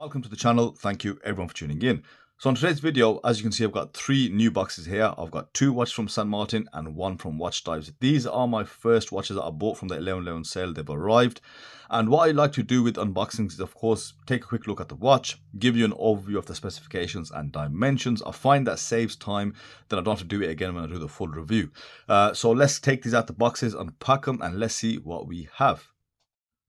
Welcome to the channel. Thank you everyone for tuning in. So in today's video, as you can see, I've got 3 new boxes here. I've got 2 watches from St. Martin and 1 from Watchdives. These are my first watches that I bought from the 11/11 sale. They've arrived. And what I like to do with unboxings is, of course, take a quick look at the watch, give you an overview of the specifications and dimensions. I find that saves time, then I don't have to do it again when I do the full review. So let's take these out the boxes, unpack them, and let's see what we have.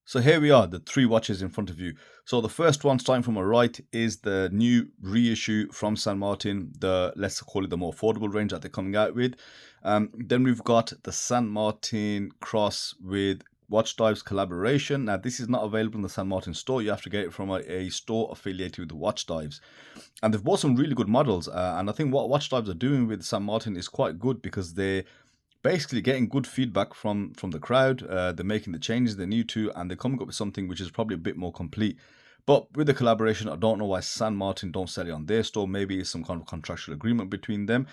So here we are, the 3 watches in front of you. So the first one, starting from my right, is the new reissue from St. Martin, let's call it the more affordable range that they're coming out with. Then we've got the St. Martin Cross with Watchdives collaboration. Now this is not available in the St. Martin store. You have to get it from a store affiliated with Watchdives. And they've bought some really good models. And I think what Watchdives are doing with St. Martin is quite good, because they're basically getting good feedback from the crowd. They're making the changes they need to, and they're coming up with something which is probably a bit more complete. But with the collaboration, I don't know why St. Martin don't sell it on their store. Maybe it's some kind of contractual agreement between them.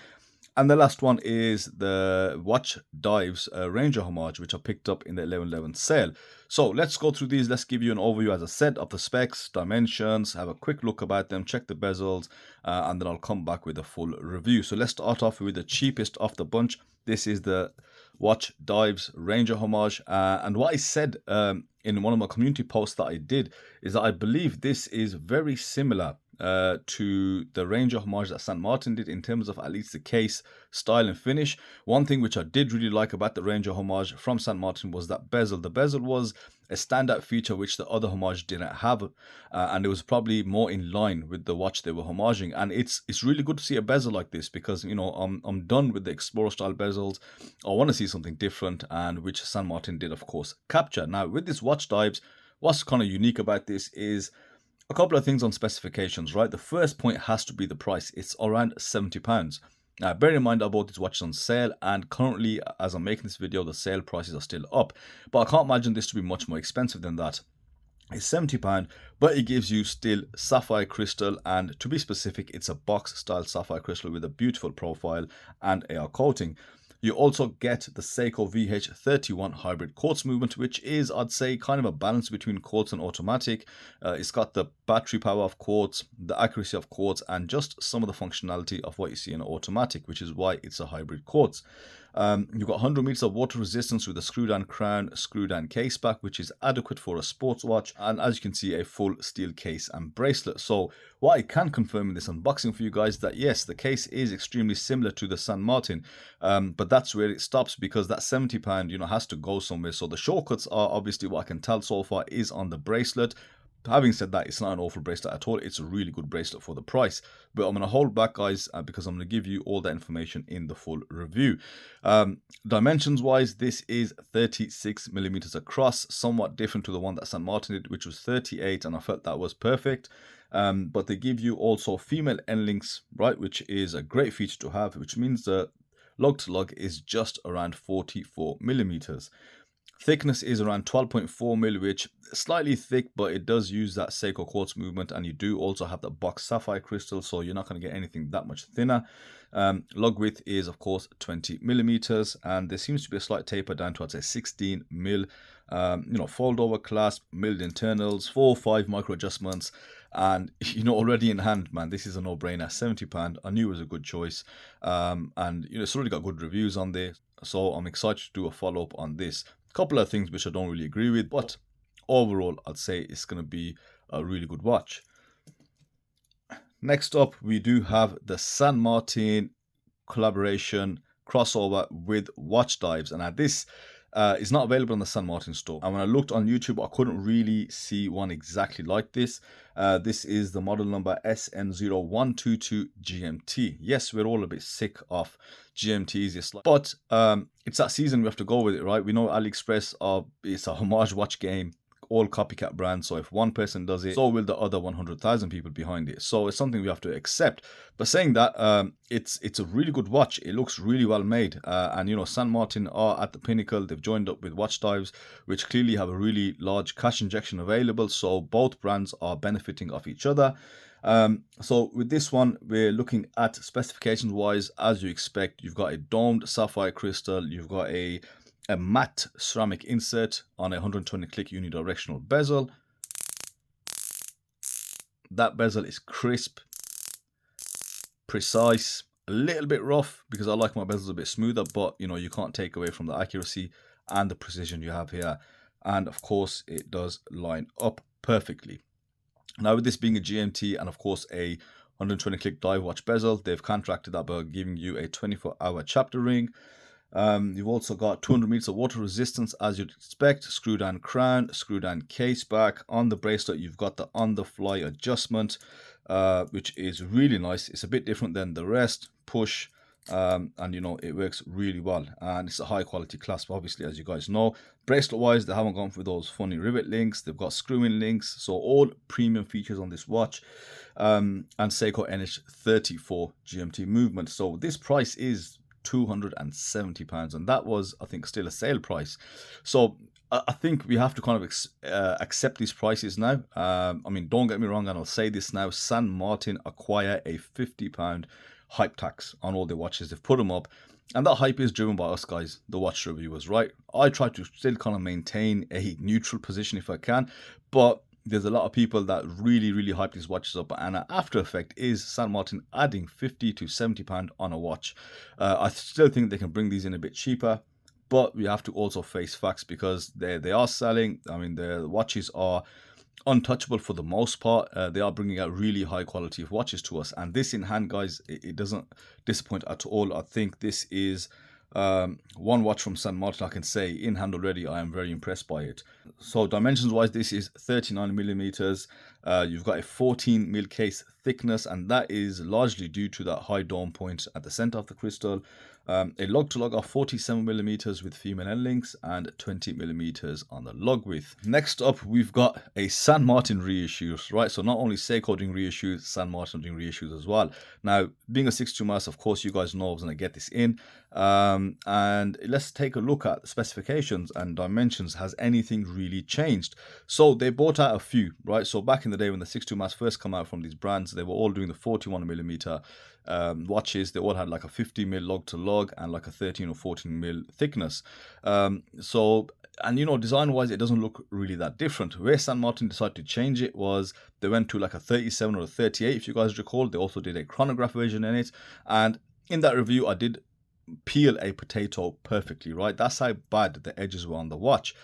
And the last one is the Watchdives Ranger homage, which I picked up in the 11/11 sale. So let's go through these. Let's give you an overview, as I said, of the specs, dimensions, have a quick look about them, check the bezels, and then I'll come back with a full review. So let's start off with the cheapest of the bunch. This is the Watchdives Ranger homage. And what I said in one of my community posts that I did is that I believe this is very similar to the Ranger homage that St. Martin did, in terms of at least the case, style and finish. One thing which I did really like about the Ranger homage from St. Martin was that bezel. The bezel was a standout feature which the other homage didn't have, and it was probably more in line with the watch they were homaging. And it's really good to see a bezel like this, because, you know, I'm done with the Explorer style bezels. I want to see something different, and which St. Martin did, of course, capture. Now with this Watchdives, what's kind of unique about this is a couple of things on specifications, right? The first point has to be the price. It's around £70. Now, bear in mind, I bought this watch on sale, and currently, as I'm making this video, the sale prices are still up. But I can't imagine this to be much more expensive than that. It's £70, but it gives you still sapphire crystal, and to be specific, it's a box style sapphire crystal with a beautiful profile and AR coating. You also get the Seiko VH31 hybrid quartz movement, which is, I'd say, kind of a balance between quartz and automatic. It's got the battery power of quartz, the accuracy of quartz, and just some of the functionality of what you see in automatic, which is why it's a hybrid quartz. You've got 100 meters of water resistance with a screw-down crown, screw-down case back, which is adequate for a sports watch, and as you can see, a full steel case and bracelet. So what I can confirm in this unboxing for you guys, that yes, the case is extremely similar to the St. Martin, but that's where it stops, because that £70, you know, has to go somewhere. So the shortcuts are, obviously, what I can tell so far, is on the bracelet. Having said that, it's not an awful bracelet at all. It's a really good bracelet for the price. But I'm going to hold back, guys, because I'm going to give you all that information in the full review. Dimensions wise, this is 36 millimeters across, somewhat different to the one that St. Martin did, which was 38, and I felt that was perfect. But they give you also female end links, right, which is a great feature to have, which means the lug to lug is just around 44 millimeters. Thickness is around 12.4 mil, which is slightly thick, but it does use that Seiko quartz movement, and you do also have the box sapphire crystal, so you're not going to get anything that much thinner. Lug width is, of course, 20 millimeters, and there seems to be a slight taper down to, I'd say, 16 mil. You know, fold over clasp, milled internals, 4 or 5 micro adjustments, and, you know, already in hand, man, this is a no-brainer. £70, I knew it was a good choice, and, you know, it's already got good reviews on there, so I'm excited to do a follow-up on this. Couple of things which I don't really agree with, but overall I'd say it's going to be a really good watch. Next up, we do have the St. Martin collaboration crossover with Watchdives, and this is not available on the St. Martin store. And when I looked on YouTube, I couldn't really see one exactly like this. This is the model number SN0122 GMT. Yes, we're all a bit sick of GMTs, but it's that season, we have to go with it, right? We know Aliexpress it's a homage watch game, all copycat brands, so if one person does it, so will the other 100,000 people behind it. So it's something we have to accept. But saying that, it's a really good watch. It looks really well made, and, you know, St. Martin are at the pinnacle. They've joined up with Watchdives, which clearly have a really large cash injection available, so both brands are benefiting off each other. So with this one, we're looking at specifications wise, as you expect. You've got a domed sapphire crystal, you've got a matte ceramic insert on a 120 click unidirectional bezel. That bezel is crisp, precise, a little bit rough because I like my bezels a bit smoother, but you know, you can't take away from the accuracy and the precision you have here. And of course, it does line up perfectly. Now, with this being a GMT and of course a 120 click dive watch bezel, they've contracted that by giving you a 24-hour chapter ring. You've also got 200 meters of water resistance as you'd expect, screw down crown, screw down case back. On the bracelet, you've got the on the fly adjustment, which is really nice. It's a bit different than the rest. Push, and you know, it works really well, and it's a high quality clasp, obviously, as you guys know. Bracelet wise, they haven't gone for those funny rivet links. They've got screw-in links, so all premium features on this watch. And Seiko NH34 GMT movement. So this price is £270, and that was, I think, still a sale price. So I think we have to kind of accept these prices now. I mean, don't get me wrong, and I'll say this now, San Martin acquire a £50 hype tax on all the watches. They've put them up, and that hype is driven by us guys, the watch reviewers, right? I try to still kind of maintain a neutral position if I can, but there's a lot of people that really hype these watches up, and an after effect is San Martin adding £50 to £70 on a watch. I still think they can bring these in a bit cheaper, but we have to also face facts because they are selling. I mean, the watches are untouchable for the most part. They are bringing out really high quality of watches to us, and this in hand, guys, it doesn't disappoint at all. I think this is one watch from San Martin I can say in hand already I am very impressed by it. So dimensions wise, this is 39 millimeters. You've got a 14 mil case thickness, and that is largely due to that high dome point at the center of the crystal. A lug to lug of 47 millimeters with female end links and 20 millimeters on the lug width. Next up, we've got a San Martin reissue, right? So not only Seiko doing reissues, San Martin doing reissues as well. Now, being a 6.2 mass, of course, you guys know I was going to get this in. And let's take a look at the specifications and dimensions. Has anything really changed? So they bought out a few, right? So back in the day when the 6.2 mass first come out from these brands, they were all doing the 41 millimeter watches. They all had like a 50 mil lug to lug and like a 13 or 14 mil thickness. And you know, design wise, it doesn't look really that different. Where San Martin decided to change it was they went to like a 37 or a 38, if you guys recall. They also did a chronograph version in it, and in that review I did peel a potato perfectly, right? That's how bad the edges were on the watch.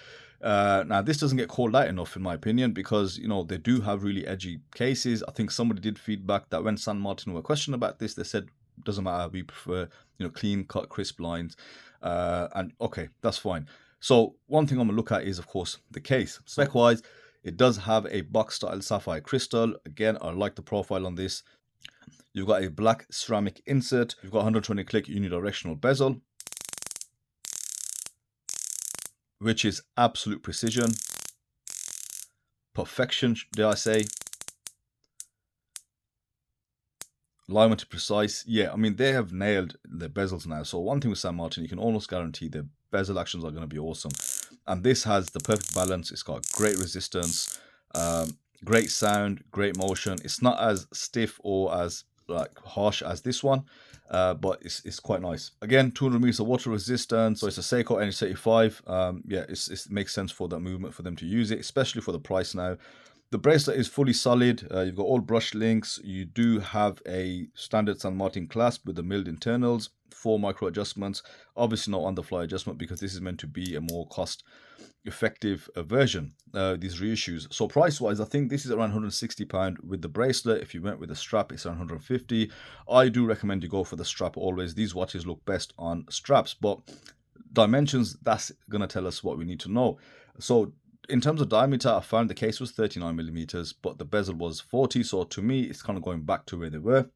Now this doesn't get called out enough in my opinion, because you know, they do have really edgy cases. I think somebody did feedback that when San Martin were questioned about this, they said doesn't matter, we prefer, you know, clean cut crisp lines, and okay, that's fine. So one thing I'm gonna look at is of course the case. Spec wise, it does have a box style sapphire crystal. Again, I like the profile on this. You've got a black ceramic insert. You've got 120 click unidirectional bezel, which is absolute precision, perfection, dare I say. Alignment to precise. Yeah, I mean, they have nailed the bezels now. So one thing with San Martin, you can almost guarantee the bezel actions are going to be awesome. And this has the perfect balance. It's got great resistance, great sound, great motion. It's not as stiff or as like harsh as this one, but it's quite nice. Again, 200 meters of water resistance. So it's a Seiko NH35. Yeah, it makes sense for that movement for them to use it, especially for the price now. The bracelet is fully solid. You've got all brush links. You do have a standard San Martin clasp with the milled internals, 4 micro adjustments. Obviously not on the fly adjustment because this is meant to be a more cost effective version, these reissues. So price wise, I think this is around £160 with the bracelet. If you went with the strap, it's around £150. I do recommend you go for the strap always. These watches look best on straps, but dimensions, that's going to tell us what we need to know. So in terms of diameter, I found the case was 39 millimeters, but the bezel was 40. So to me, it's kind of going back to where they were.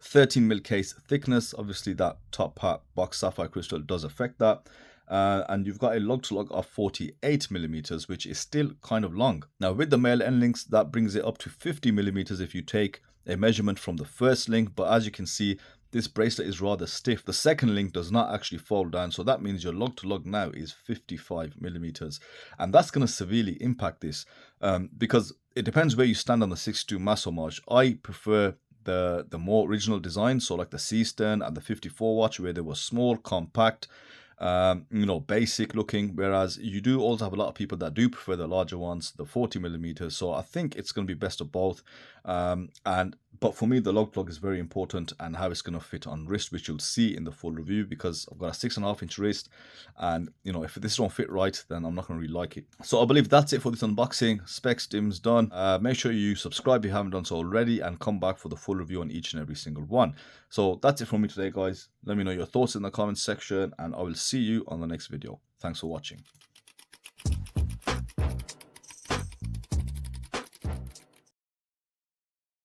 13 mil case thickness. Obviously, that top part box sapphire crystal does affect that. And you've got a lug to lug of 48 millimeters, which is still kind of long. Now, with the male end links, that brings it up to 50 millimeters if you take a measurement from the first link. But as you can see, this bracelet is rather stiff. The second link does not actually fold down, so that means your lug to lug now is 55 millimeters, and that's going to severely impact this, because it depends where you stand on the 6.2 mass homage. I prefer the more original design, so like the C-Stern and the 54 watch, where they were small, compact, you know, basic looking, whereas you do also have a lot of people that do prefer the larger ones, the 40mm. So I think it's going to be best of both. But for me, the lug plug is very important, and how it's going to fit on wrist, which you'll see in the full review, because I've got a 6.5-inch wrist, and you know, if this don't fit right, then I'm not going to really like it. So I believe that's it for this unboxing. Specs dims done. Make sure you subscribe if you haven't done so already, and come back for the full review on each and every single one. So that's it from me today, guys. Let me know your thoughts in the comments section, and I will see you on the next video. Thanks for watching.